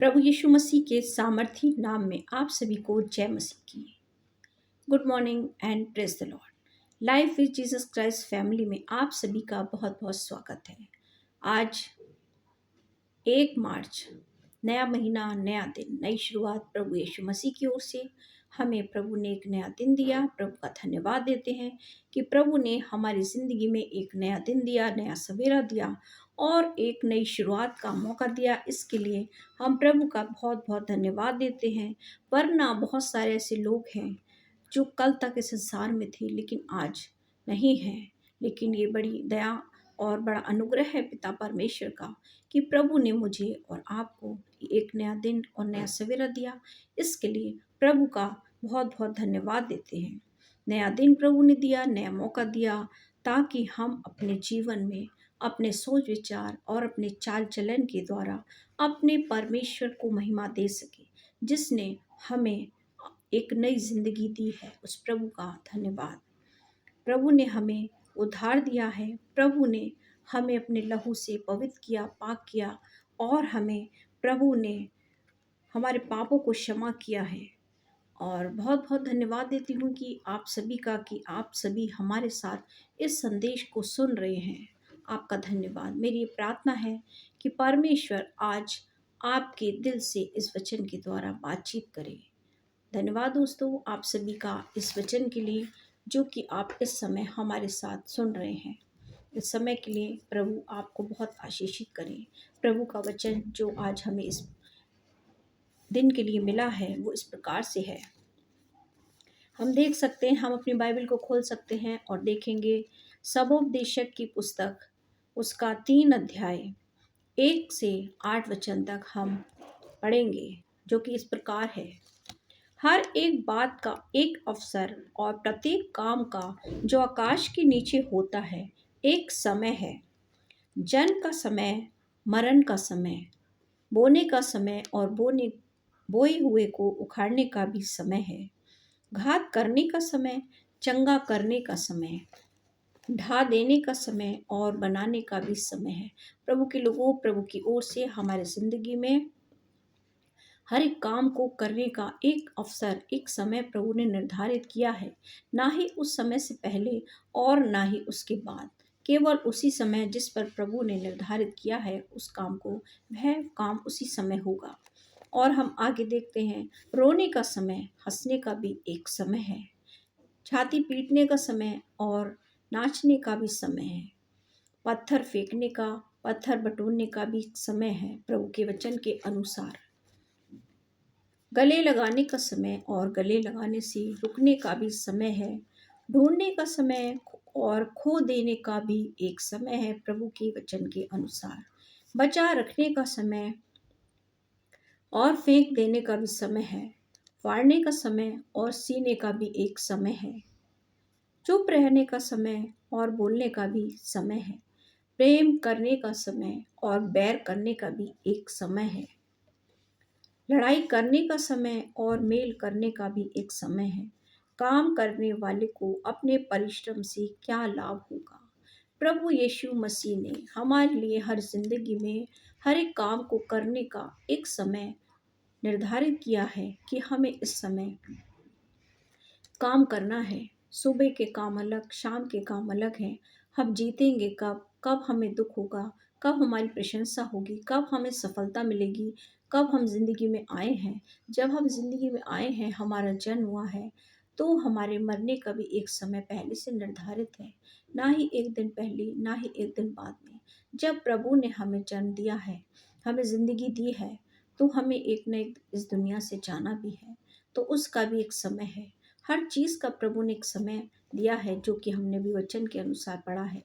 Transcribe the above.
प्रभु यीशु मसीह के सामर्थी नाम में आप सभी को जय मसीह की। Good morning and praise the Lord. Life with Jesus Christ family में आप सभी का बहुत बहुत स्वागत है। आज 1 मार्च, नया महीना, नया दिन, नई शुरुआत प्रभु यीशु मसीह की ओर से हमें प्रभु ने एक नया दिन दिया। प्रभु का धन्यवाद देते हैं कि प्रभु ने हमारी ज़िंदगी में एक नया दिन दिया, नया सवेरा दिया और एक नई शुरुआत का मौका दिया। इसके लिए हम प्रभु का बहुत बहुत धन्यवाद देते हैं। वरना बहुत सारे ऐसे लोग हैं जो कल तक इस संसार में थे लेकिन आज नहीं हैं। लेकिन ये बड़ी दया और बड़ा अनुग्रह है पिता परमेश्वर का कि प्रभु ने मुझे और आपको एक नया दिन और नया सवेरा दिया। इसके लिए प्रभु का बहुत बहुत धन्यवाद देते हैं। नया दिन प्रभु ने दिया, नया मौका दिया ताकि हम अपने जीवन में अपने सोच विचार और अपने चाल चलन के द्वारा अपने परमेश्वर को महिमा दे सके, जिसने हमें एक नई जिंदगी दी है। उस प्रभु का धन्यवाद। प्रभु ने हमें उद्धार दिया है, प्रभु ने हमें अपने लहू से पवित्र किया, पाक किया और हमें प्रभु ने हमारे पापों को क्षमा किया है। और बहुत बहुत धन्यवाद देती हूँ कि आप सभी का, कि आप सभी हमारे साथ इस संदेश को सुन रहे हैं। आपका धन्यवाद। मेरी ये प्रार्थना है कि परमेश्वर आज आपके दिल से इस वचन के द्वारा बातचीत करे। धन्यवाद दोस्तों आप सभी का इस वचन के लिए जो कि आप इस समय हमारे साथ सुन रहे हैं। इस समय के लिए प्रभु आपको बहुत आशीषित करें। प्रभु का वचन जो आज हमें इस दिन के लिए मिला है वो इस प्रकार से है। हम देख सकते हैं, हम अपनी बाइबल को खोल सकते हैं और देखेंगे सबोपदेशक की पुस्तक, उसका 3 अध्याय 1 से 8 वचन तक हम पढ़ेंगे, जो कि इस प्रकार है। हर एक बात का एक अवसर और प्रत्येक काम का जो आकाश के नीचे होता है एक समय है। जन्म का समय, मरण का समय, बोने का समय और बोए हुए को उखाड़ने का भी समय है। घात करने का समय, चंगा करने का समय, ढा देने का समय और बनाने का भी समय है। प्रभु के लोगों, प्रभु की ओर से हमारे जिंदगी में हर एक काम को करने का एक अवसर, एक समय प्रभु ने निर्धारित किया है। ना ही उस समय से पहले और ना ही उसके बाद, केवल उसी समय जिस पर प्रभु ने निर्धारित किया है उस काम को, वह काम उसी समय होगा। और हम आगे देखते हैं, रोने का समय, हंसने का भी एक समय है, छाती पीटने का समय और नाचने का भी समय है, पत्थर फेंकने का, पत्थर बटोरने का भी समय है प्रभु के वचन के अनुसार, गले लगाने का समय और गले लगाने से रुकने का भी समय है, ढूंढने का समय और खो देने का भी एक समय है प्रभु के वचन के अनुसार, बचा रखने का समय और फेंक देने का भी समय है, फाड़ने का समय और सीने का भी एक समय है, चुप रहने का समय और बोलने का भी समय है, प्रेम करने का समय और बैर करने का भी एक समय है, लड़ाई करने का समय और मेल करने का भी एक समय है। काम करने वाले को अपने परिश्रम से क्या लाभ होगा। प्रभु यीशु मसीह ने हमारे लिए हर जिंदगी में हर एक काम को करने का एक समय निर्धारित किया है कि हमें इस समय काम करना है। सुबह के काम अलग, शाम के काम अलग हैं। हम जीतेंगे कब, कब हमें दुख होगा, कब हमारी प्रशंसा होगी, कब हमें सफलता मिलेगी, कब हम जिंदगी में आए हैं। जब हम जिंदगी में आए हैं, हमारा जन्म हुआ है, तो हमारे मरने का भी एक समय पहले से निर्धारित है। ना ही एक दिन पहले, ना ही एक दिन बाद में। जब प्रभु ने हमें जन्म दिया है, हमें जिंदगी दी है, तो हमें एक न एक इस दुनिया से जाना भी है, तो उसका भी एक समय है। हर चीज़ का प्रभु ने एक समय दिया है, जो कि हमने भी वचन के अनुसार पढ़ा है।